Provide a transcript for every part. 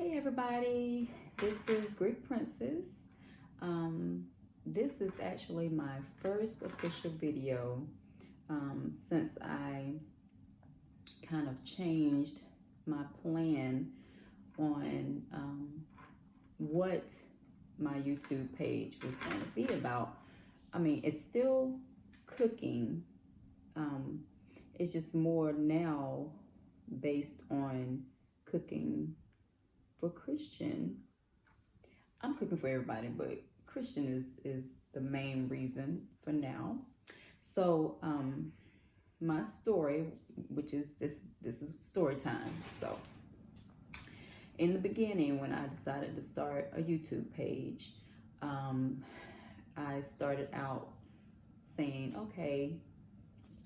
Hey everybody, this is Greek Princess. This is actually my first official video since I kind of changed my plan on what my YouTube page was going to be about. I mean, it's still cooking. It's just more now based on cooking for Christian. I'm cooking for everybody, but Christian is the main reason for now. So my story, which is this is story time. So in the beginning, when I decided to start a YouTube page, I started out saying, okay,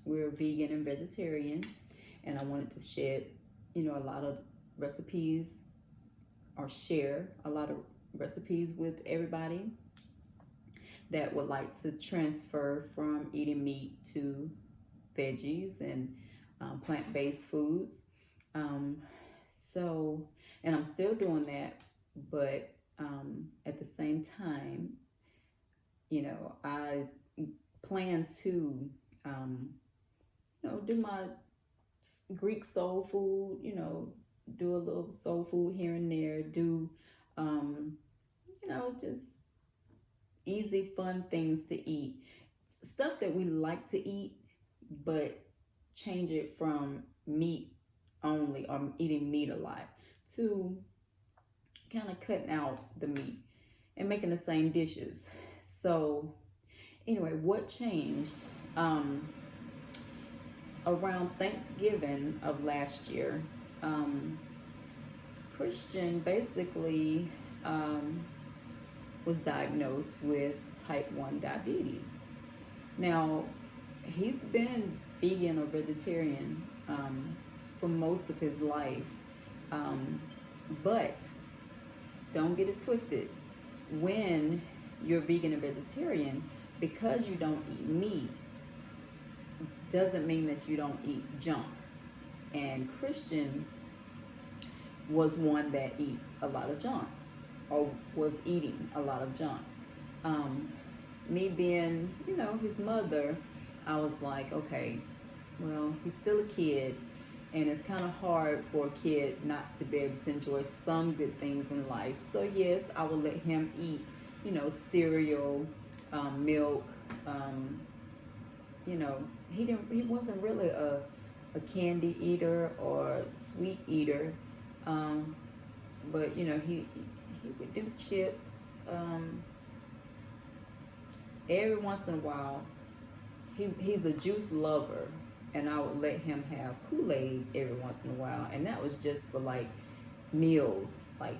we're vegan and vegetarian, and I wanted to shed, a lot of recipes or share a lot of recipes with everybody that would like to transfer from eating meat to veggies and plant-based foods. And I'm still doing that, but at the same time, I plan to, do my Greek soul food, do a little soul food here and there, do, just easy, fun things to eat. Stuff that we like to eat, but change it from meat only or eating meat a lot to kind of cutting out the meat and making the same dishes. So anyway, what changed? Around Thanksgiving of last year, Christian basically was diagnosed with type 1 diabetes. Now, he's been vegan or vegetarian for most of his life, but don't get it twisted. When you're vegan and vegetarian, because you don't eat meat, doesn't mean that you don't eat junk. And Christian was one that eats a lot of junk, or was eating a lot of junk. Me being, his mother, I was like, okay, well, he's still a kid, and it's kind of hard for a kid not to be able to enjoy some good things in life. So yes, I will let him eat, cereal, milk. He wasn't really a candy eater or sweet eater, but he would do chips every once in a while. He's a juice lover, and I would let him have Kool-Aid every once in a while, and that was just for like meals, like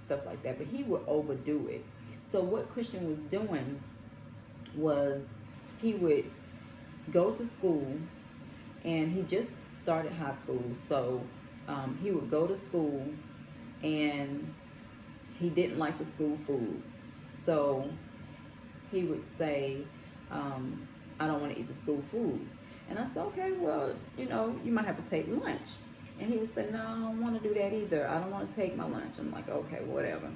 stuff like that. But he would overdo it. So what Christian was doing was he would go to school, and he just started high school. So he would go to school, and he didn't like the school food. So he would say, I don't want to eat the school food. And I said, okay, well, you might have to take lunch. And he would say, no, I don't want to do that either. I don't want to take my lunch. I'm like, okay, whatever.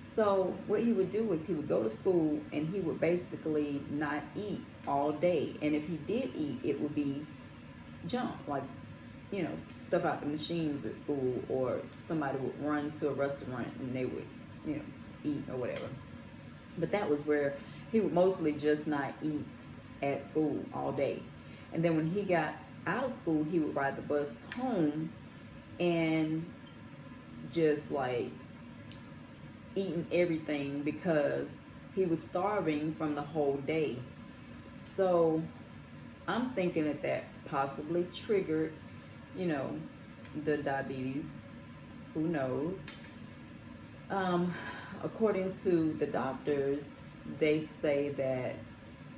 So what he would do is he would go to school, and he would basically not eat all day. And if he did eat, it would be junk, like, stuff out the machines at school, or somebody would run to a restaurant and they would, eat or whatever. But that was where he would mostly just not eat at school all day. And then when he got out of school, he would ride the bus home and just like eating everything because he was starving from the whole day. So I'm thinking that possibly triggered, the diabetes. Who knows? According to the doctors, they say that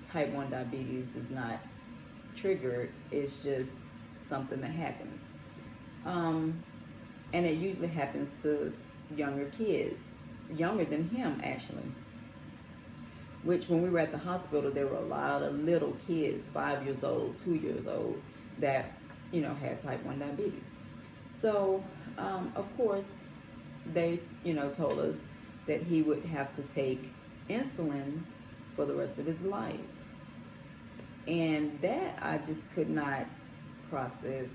type 1 diabetes is not triggered. It's just something that happens. And it usually happens to younger kids, younger than him actually. Which when we were at the hospital, there were a lot of little kids, 5 years old, 2 years old, that, had type 1 diabetes. So, of course, they, told us that he would have to take insulin for the rest of his life. And that I just could not process.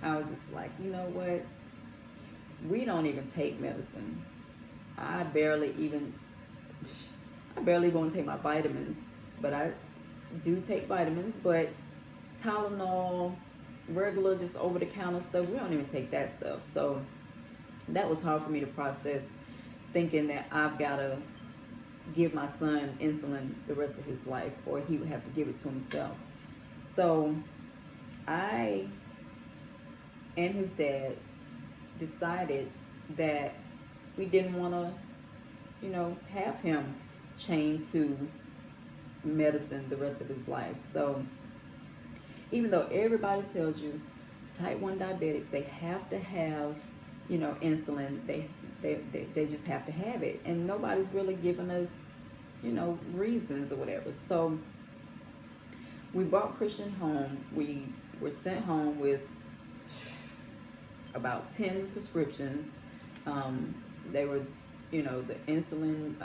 I was just like, you know what? We don't even take medicine. I barely even want to take my vitamins, but I do take vitamins, but Tylenol, regular, just over the counter stuff, we don't even take that stuff. So that was hard for me to process, thinking that I've got to give my son insulin the rest of his life, or he would have to give it to himself. So I and his dad decided that we didn't want to, have him chained to medicine the rest of his life. So even though everybody tells you type 1 diabetics, they have to have, insulin, they just have to have it. And nobody's really giving us, reasons or whatever. So we brought Christian home. We were sent home with about 10 prescriptions. They were, the insulin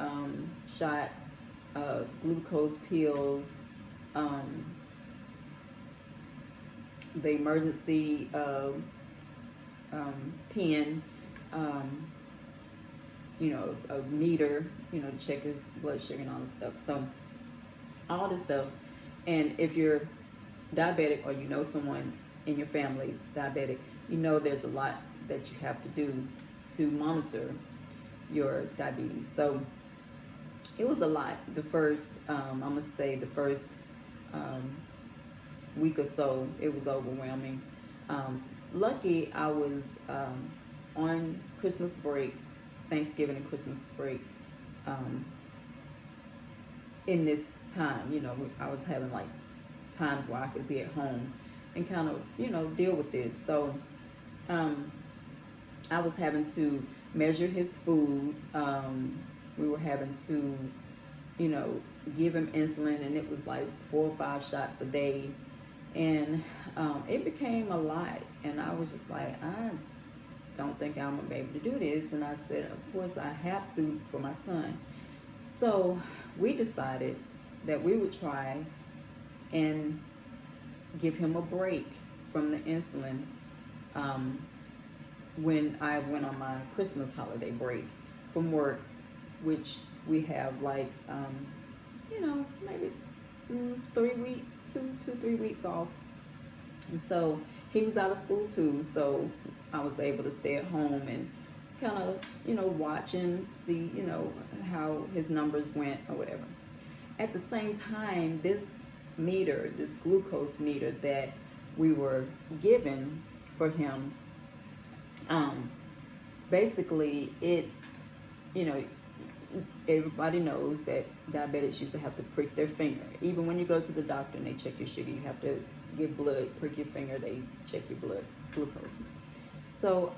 shots, glucose pills, the emergency pen, a meter, to check his blood sugar and all this stuff. So all this stuff. And if you're diabetic, or someone in your family diabetic, there's a lot that you have to do to monitor your diabetes. So it was a lot. The first, I'm gonna say the first week or so, it was overwhelming. Lucky I was on Christmas break, Thanksgiving and Christmas break, in this time. I was having like times where I could be at home and kind of, deal with this. So I was having to measure his food. We were having to, give him insulin, and it was like 4 or 5 shots a day. And it became a lot. And I was just like, I don't think I'm going to be able to do this. And I said, of course I have to for my son. So we decided that we would try and give him a break from the insulin when I went on my Christmas holiday break from work, which we have like, maybe 3 weeks, 3 weeks off. And so he was out of school too, so I was able to stay at home and kind of, watch and see, how his numbers went or whatever. At the same time, this meter, this glucose meter that we were given for him, basically it, everybody knows that diabetics used to have to prick their finger. Even when you go to the doctor and they check your sugar, you have to give blood, prick your finger, they check your blood glucose. So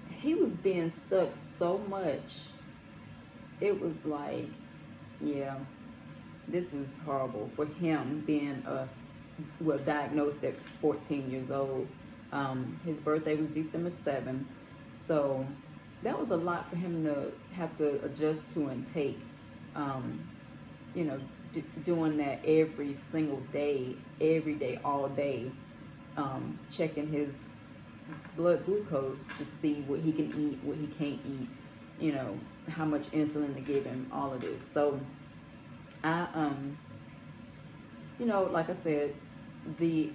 he was being stuck so much, it was like, yeah, this is horrible for him being diagnosed at 14 years old. His birthday was December 7th, so that was a lot for him to have to adjust to and take. Doing that every single day, every day, all day, checking his blood glucose to see what he can eat, what he can't eat, how much insulin to give him, all of this. So I, like I said, the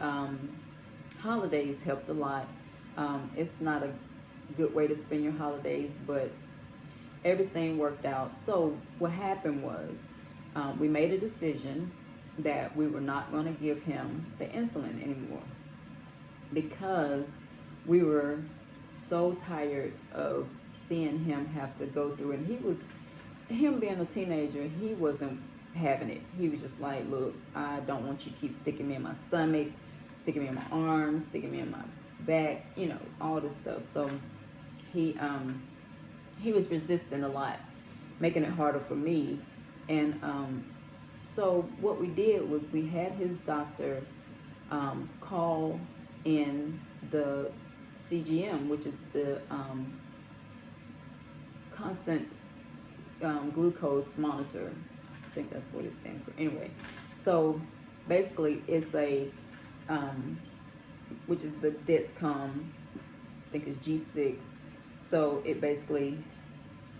holidays helped a lot. It's not a good way to spend your holidays, but everything worked out. So what happened was, we made a decision that we were not going to give him the insulin anymore, because we were so tired of seeing him have to go through it. And him being a teenager, he wasn't having it. He was just like, look, I don't want you to keep sticking me in my stomach, sticking me in my arms, sticking me in my back, all this stuff. So he was resisting a lot, making it harder for me. And so what we did was we had his doctor call in the CGM, which is the constant glucose monitor. I think that's what it stands for. Anyway, so basically it's a which is the Dexcom, I think it's G6. So it basically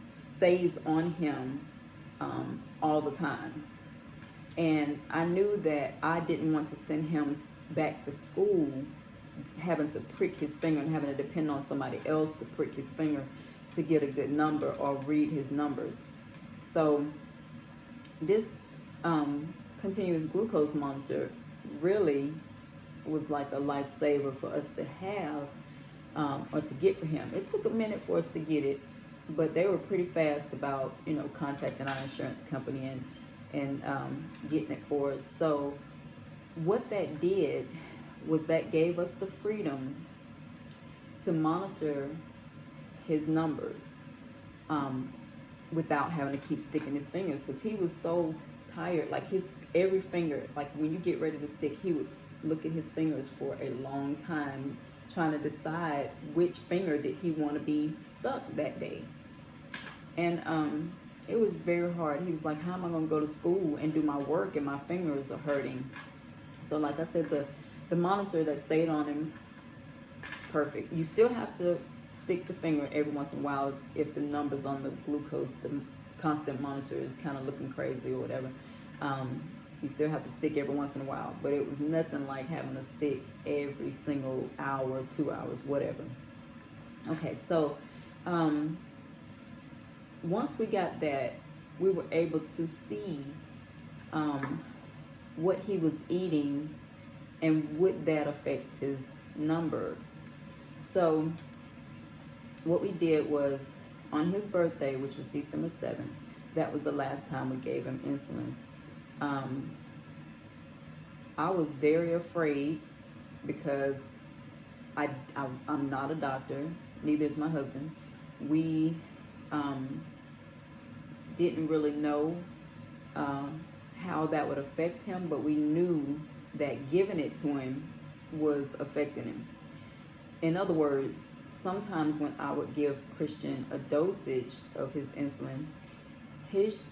stays on him all the time. And I knew that I didn't want to send him back to school having to prick his finger and having to depend on somebody else to prick his finger to get a good number or read his numbers. So this continuous glucose monitor really was like a lifesaver for us to have or to get for him. It took a minute for us to get it, but they were pretty fast about, you know, contacting our insurance company and getting it for us. So what that did was that gave us the freedom to monitor his numbers without having to keep sticking his fingers, because he was so tired. Like his every finger, like when you get ready to stick, he would look at his fingers for a long time trying to decide which finger did he want to be stuck that day. And it was very hard. He was like, how am I going to go to school and do my work and my fingers are hurting? So like I said, the monitor that stayed on him, perfect. You still have to stick the finger every once in a while if the numbers on the glucose, the constant monitor is kind of looking crazy or whatever. You still have to stick every once in a while, but it was nothing like having to stick every single hour, 2 hours, whatever. Okay, so once we got that, we were able to see what he was eating and would that affect his number. So what we did was, on his birthday, which was December 7th, that was the last time we gave him insulin. I was very afraid because I'm not a doctor, neither is my husband. We didn't really know how that would affect him, but we knew that giving it to him was affecting him. In other words, sometimes when I would give Christian a dosage of his insulin, his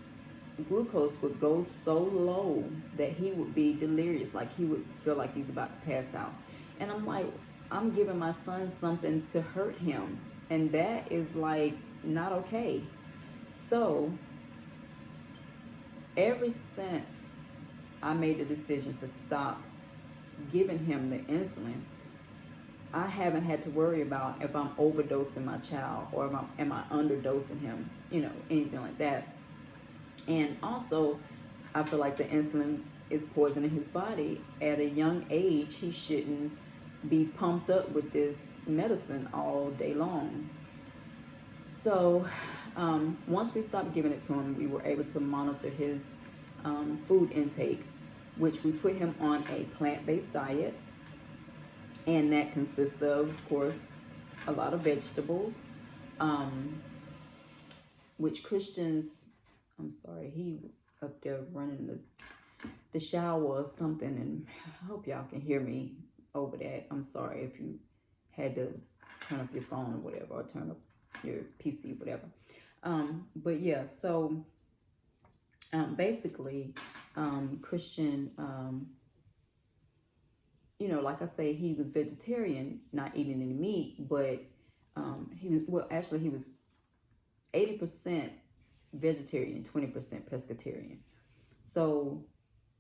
glucose would go so low that he would be delirious, like he would feel like he's about to pass out. And I'm like, I'm giving my son something to hurt him, and that is like not okay. So ever since I made the decision to stop giving him the insulin, I haven't had to worry about if I'm overdosing my child or am I underdosing him, you know, anything like that. And also, I feel like the insulin is poisoning his body. At a young age, he shouldn't be pumped up with this medicine all day long. So once we stopped giving it to him, we were able to monitor his food intake, which we put him on a plant-based diet. And that consists of course, a lot of vegetables, which Christians, I'm sorry, he up there running the shower or something, and I hope y'all can hear me over that. I'm sorry if you had to turn up your phone or whatever, or turn up your PC, whatever. But yeah, so basically, Christian, you know, like I say, he was vegetarian, not eating any meat, but he was 80% vegetarian, 20% pescatarian. So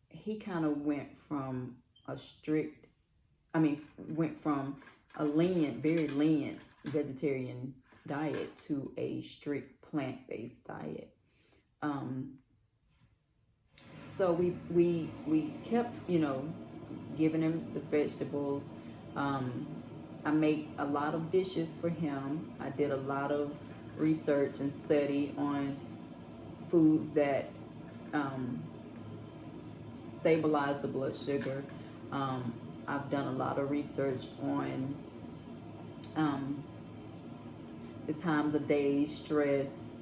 he kind of went from a lenient, very lenient vegetarian diet to a strict plant-based diet. So we kept, you know, giving him the vegetables. I make a lot of dishes for him. I did a lot of research and study on foods that stabilize the blood sugar. I've done a lot of research on the times of day, stress,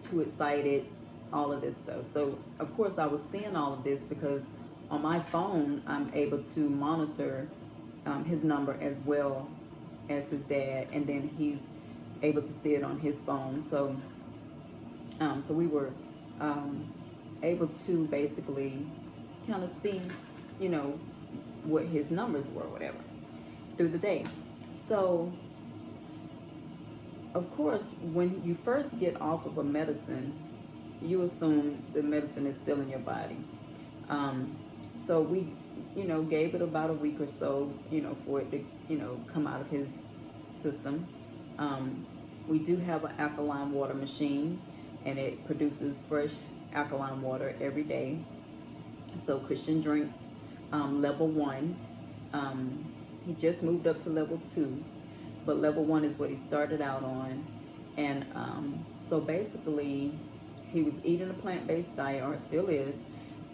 too excited, all of this stuff. So of course I was seeing all of this because on my phone I'm able to monitor his number as well as his dad, and then he's able to see it on his phone. So we were um, able to basically kind of see, you know, what his numbers were, whatever, through the day. So, of course, when you first get off of a medicine, you assume the medicine is still in your body. Um, so we, gave it about a week or so, for it to, come out of his system. Um, we do have an alkaline water machine, and it produces fresh alkaline water every day. So Christian drinks level 1. Um, he just moved up to level 2, but level 1 is what he started out on. And so basically, he was eating a plant-based diet, or still is,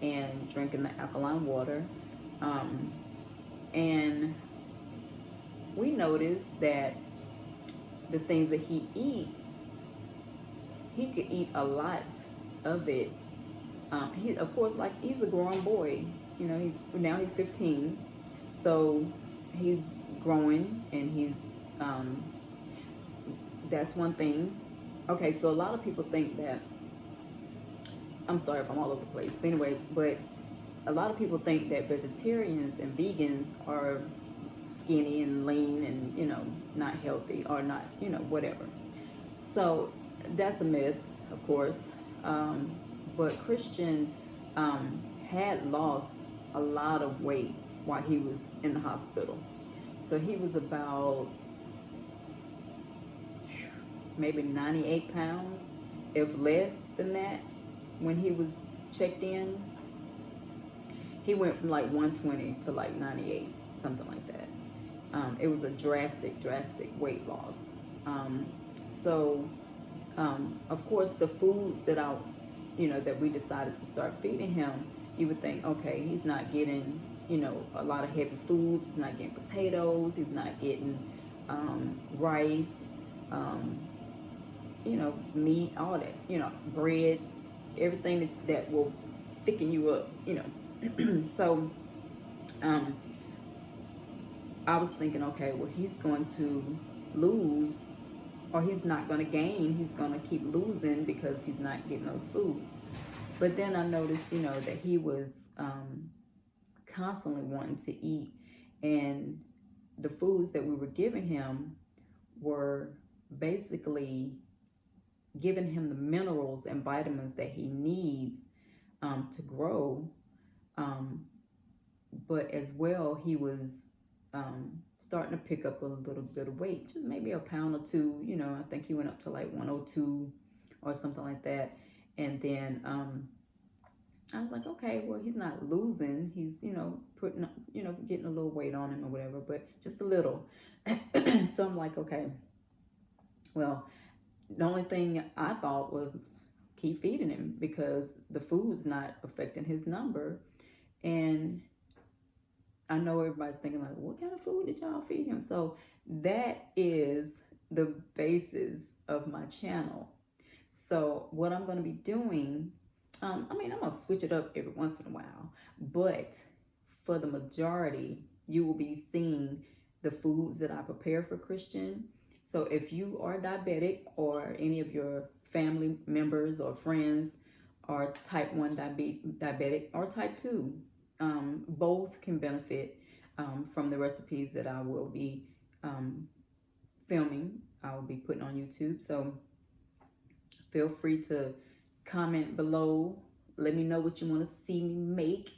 and drinking the alkaline water. And we noticed that the things that he eats, he could eat a lot of it. He, of course, like, he's a grown boy. He's 15, so he's growing, and that's one thing. Okay, so a lot of people think that, I'm sorry if I'm all over the place, but anyway, but a lot of people think that vegetarians and vegans are skinny and lean and, not healthy, or not, whatever. So that's a myth, of course. But Christian had lost a lot of weight while he was in the hospital. So he was about maybe 98 pounds, if less than that, when he was checked in. He went from like 120 to like 98, something like that. It was a drastic weight loss. So, of course, the foods that that we decided to start feeding him, you would think, okay, he's not getting, a lot of heavy foods. He's not getting potatoes. He's not getting rice, meat, all that, bread, everything that will thicken you up, So, I was thinking, okay, well, he's going to lose, or he's not going to gain. He's going to keep losing because he's not getting those foods. But then I noticed, that he was constantly wanting to eat, and the foods that we were giving him were basically giving him the minerals and vitamins that he needs to grow. But as well, he was starting to pick up a little bit of weight, just maybe a pound or two. I think he went up to like 102 or something like that. And then I was like, okay, well, he's not losing. He's, putting, getting a little weight on him or whatever, but just a little. So I'm like, okay, well, the only thing I thought was keep feeding him, because the food's not affecting his number. And I know everybody's thinking like, what kind of food did y'all feed him? So that is the basis of my channel. So what I'm going to be doing, I'm going to switch it up every once in a while, but for the majority, you will be seeing the foods that I prepare for Christian. So if you are diabetic, or any of your family members or friends are type 1 diabetic or type 2, both can benefit from the recipes that I will be filming. I will be putting on YouTube. So feel free to comment below. Let me know what you want to see me make.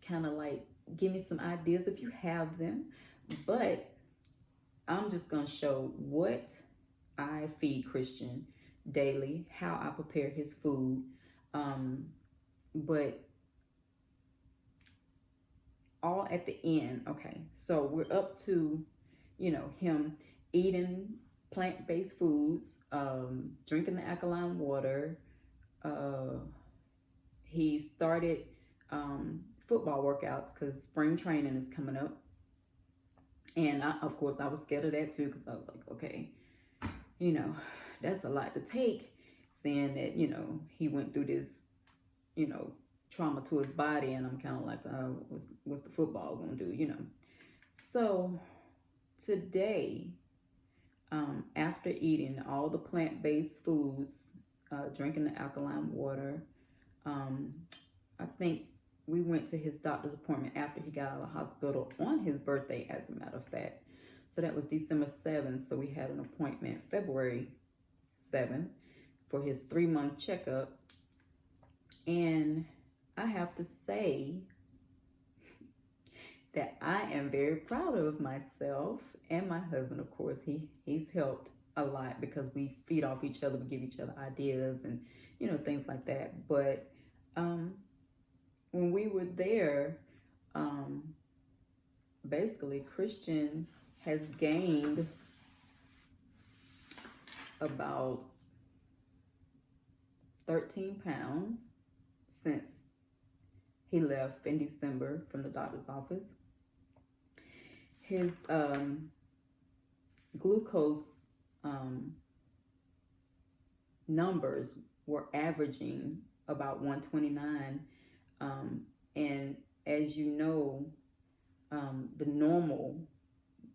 Kind of like give me some ideas if you have them. But I'm just going to show what I feed Christian daily, how I prepare his food. But all at the end. Okay, so we're up to, him eating plant-based foods, drinking the alkaline water. He started football workouts because spring training is coming up. And of course, I was scared of that too, because I was like, okay, that's a lot to take, saying that, he went through this, trauma to his body, and I'm kind of like, what's the football gonna do, So today, after eating all the plant-based foods, drinking the alkaline water, um, I think we went to his doctor's appointment after he got out of the hospital on his birthday, as a matter of fact. So that was December 7th. So we had an appointment February 7th for his 3-month checkup. And I have to say that I am very proud of myself and my husband. Of course, he's helped a lot because we feed off each other, we give each other ideas and things like that. But when we were there, basically Christian has gained about 13 pounds since he left in December from the doctor's office. His glucose numbers were averaging about 129. And as you know, the normal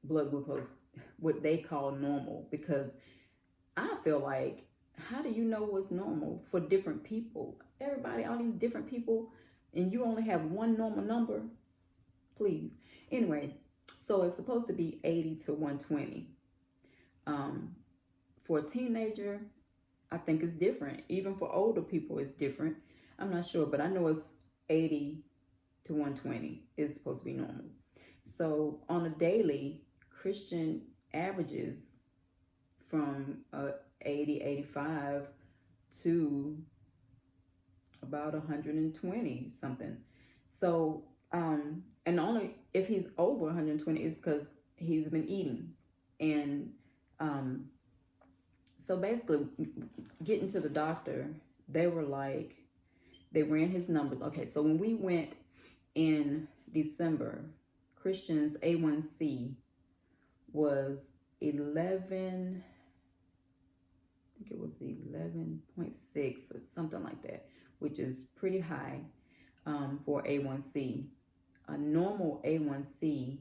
blood glucose, what they call normal, because I feel like, how do you know what's normal for different people? Everybody, all these different people, and you only have one normal number? Please. Anyway, so it's supposed to be 80 to 120. For a teenager, I think it's different. Even for older people, it's different. I'm not sure, but I know it's 80 to 120 is supposed to be normal. So on a daily, Christian averages from 80, 85 to about 120 something. So, and only if he's over 120 is because he's been eating. And so basically, getting to the doctor, they ran his numbers. Okay, so when we went in December, Christian's A1C was 11, I think it was 11.6 or something like that, which is pretty high for A1C. A normal A1C,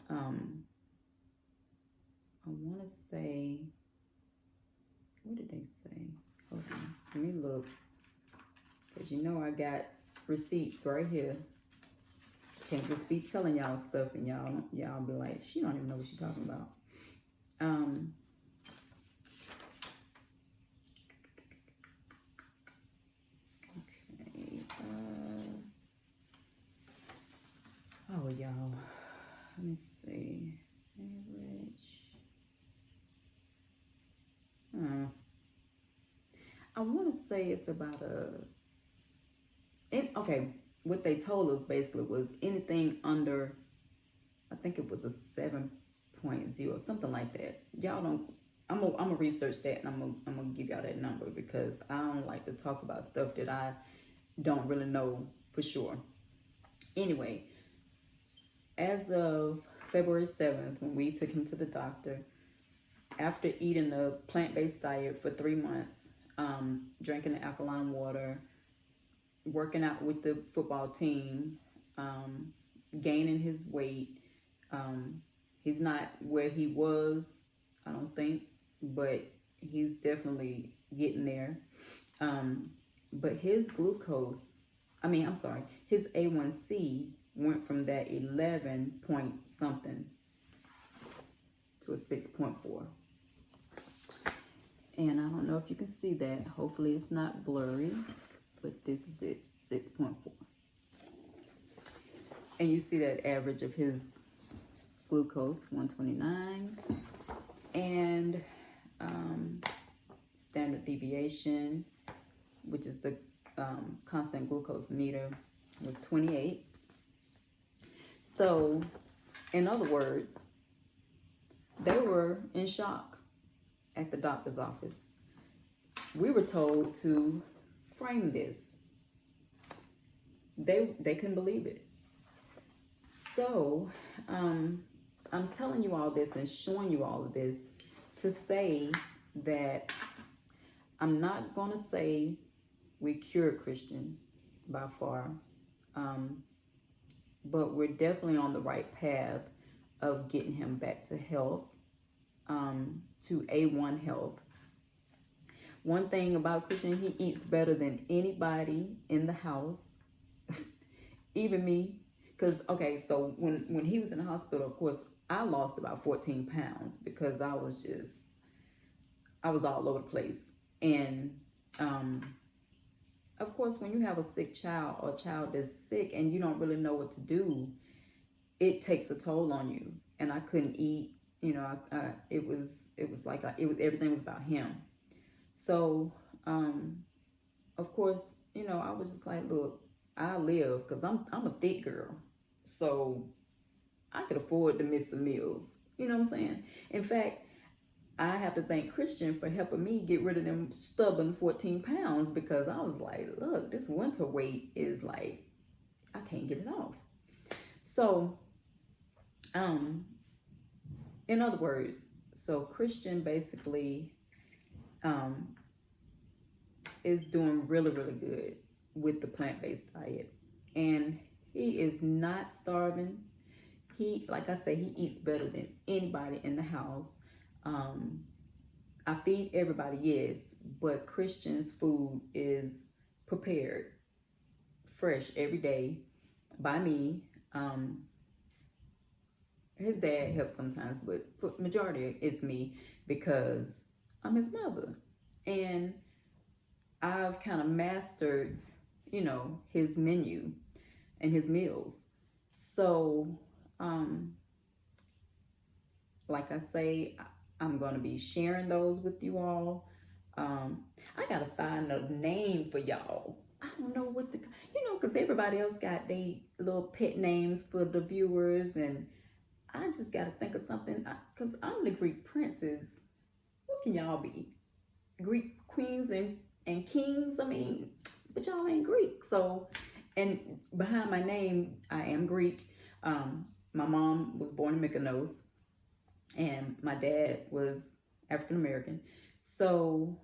I want to say, what did they say? Hold on, let me look. Because I got receipts right here. Can't just be telling y'all stuff and y'all be like, she don't even know what she's talking about. Okay. Oh, y'all. Let me see. Average. I want to say it's about okay, what they told us basically was anything under, I think it was a 7.0, something like that. Y'all don't, I'm gonna research that, and I'm gonna give y'all that number, because I don't like to talk about stuff that I don't really know for sure. Anyway, as of February 7th, when we took him to the doctor, after eating a plant-based diet for 3 months, drinking the alkaline water, working out with the football team, gaining his weight. He's not where he was, I don't think, but he's definitely getting there. But his his A1C went from that 11 point something to a 6.4. And I don't know if you can see that. Hopefully it's not blurry, but this is it, 6.4. And you see that average of his glucose, 129. And standard deviation, which is the constant glucose meter, was 28. So, in other words, they were in shock at the doctor's office. We were told to frame this. They couldn't believe it. So, I'm telling you all this and showing you all of this to say that I'm not going to say we cured Christian by far, but we're definitely on the right path of getting him back to health, to A1 health. One thing about Christian, he eats better than anybody in the house, even me. Because, okay, so when he was in the hospital, of course, I lost about 14 pounds because I was all over the place. And, of course, when you have a sick child or a child that's sick and you don't really know what to do, it takes a toll on you. And I couldn't eat, it was like, everything was about him. So, of course, I was just like, look, I live because I'm a thick girl. So I could afford to miss some meals. You know what I'm saying? In fact, I have to thank Christian for helping me get rid of them stubborn 14 pounds because I was like, look, this winter weight is like, I can't get it off. So, in other words, so Christian basically is doing really, really good with the plant-based diet. And he is not starving. He, like I say, he eats better than anybody in the house. I feed everybody, yes, but Christian's food is prepared fresh every day by me. His dad helps sometimes, but for majority it's me because I'm his mother. And I've kind of mastered, his menu and his meals. So, like I say, I'm going to be sharing those with you all. I got to find a name for y'all. I don't know what to, because everybody else got their little pet names for the viewers. And I just got to think of something because I'm the Greek princess. What can y'all be? Greek queens and kings? I mean, but y'all ain't Greek. So, and behind my name, I am Greek. My mom was born in Mykonos and my dad was African American. So,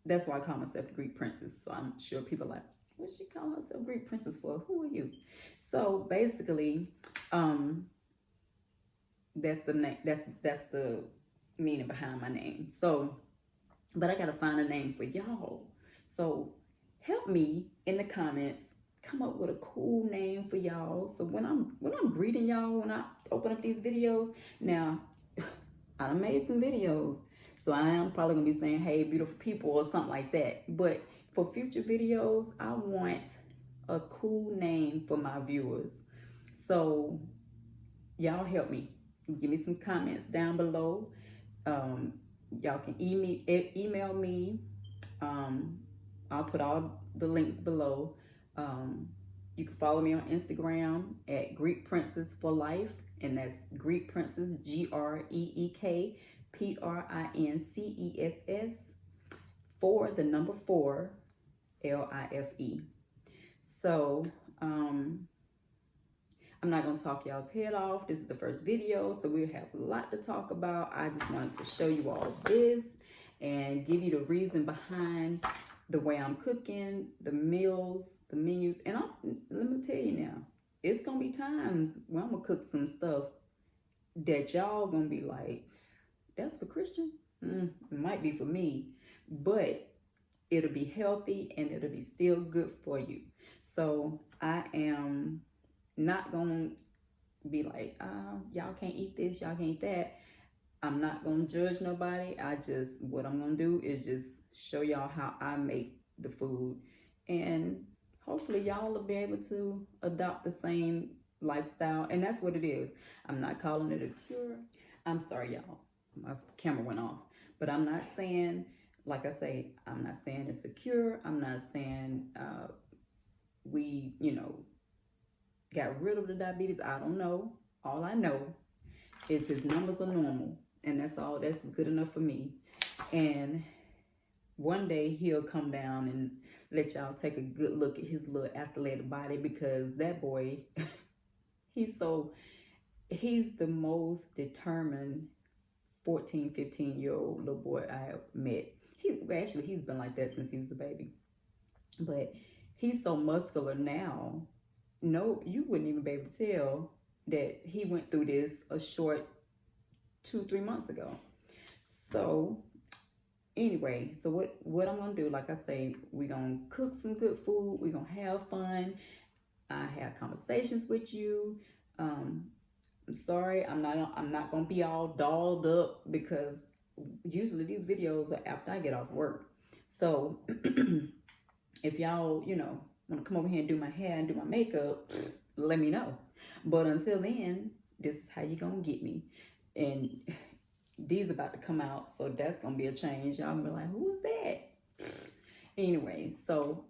that's why I call myself the Greek princess. So I'm sure people are like, what's she calling herself Greek princess for? Who are you? So basically, that's the name. That's the meaning behind my name. So, but I gotta find a name for y'all. So help me in the comments. Come up with a cool name for y'all. So when I'm greeting y'all, when I open up these videos, now I done made some videos. So I am probably gonna be saying, hey, beautiful people or something like that. But for future videos, I want a cool name for my viewers. So y'all help me. Give me some comments down below. Y'all can email me. I'll put all the links below. You can follow me on Instagram at Greek Princess for Life, and that's Greek Princess, GreekPrincess, for the number 4, LIFE. So, I'm not going to talk y'all's head off. This is the first video, so we'll have a lot to talk about. I just wanted to show you all this and give you the reason behind the way I'm cooking, the meals, the menus. And let me tell you now, it's going to be times when I'm going to cook some stuff that y'all going to be like, that's for Christian? It might be for me, but it'll be healthy and it'll be still good for you. So I am not gonna be like, y'all can't eat this, y'all can't eat that. I'm not gonna judge nobody. What I'm gonna do is just show y'all how I make the food, and hopefully y'all will be able to adopt the same lifestyle. And that's what it is. I'm not calling it a cure. I'm sorry, y'all, my camera went off. But I'm not saying, like I say, I'm not saying it's a cure. I'm not saying we, got rid of the diabetes. I don't know. All I know is his numbers are normal, and that's all. That's good enough for me. And one day he'll come down and let y'all take a good look at his little athletic body, because that boy, he's the most determined 14, 15-year-old little boy I have met. He's been like that since he was a baby. But he's so muscular now. No, you wouldn't even be able to tell that he went through this a short 2-3 months ago. So anyway, so what I'm gonna do, like I say, we're gonna cook some good food, we're gonna have fun. I have conversations with you. I'm sorry, I'm not gonna be all dolled up because usually these videos are after I get off work. So if y'all, want to come over here and do my hair and do my makeup, let me know. But until then, this is how you gonna get me. And these about to come out, so that's gonna be a change. Y'all gonna be like, who is that? Anyway, so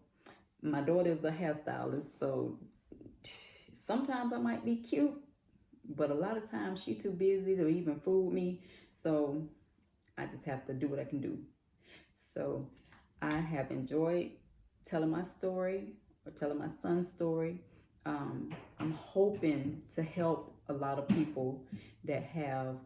my daughter's a hairstylist, so sometimes I might be cute, but a lot of times she too busy to even fool me. So I just have to do what I can do. So I have enjoyed telling my story or telling my son's story. I'm hoping to help a lot of people that have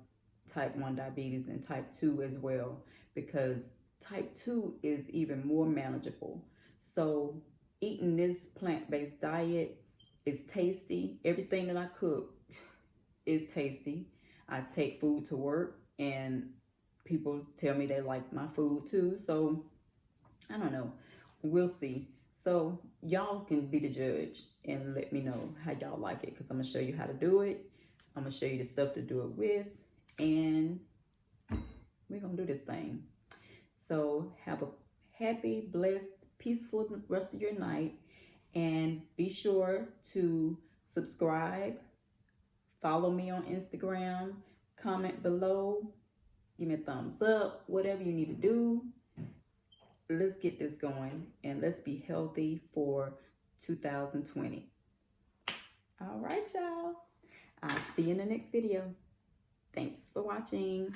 type 1 diabetes and type 2 as well, because type 2 is even more manageable. So eating this plant-based diet is tasty. Everything that I cook is tasty. I take food to work and people tell me they like my food too. So I don't know. We'll see. So y'all can be the judge and let me know how y'all like it, because I'm gonna show you how to do it. I'm gonna show you the stuff to do it with, and we're gonna do this thing. So have a happy, blessed, peaceful rest of your night, and be sure to subscribe, follow me on Instagram, comment below, give me a thumbs up, whatever you need to do. Let's get this going and let's be healthy for 2020. All right, y'all. I'll see you in the next video. Thanks for watching.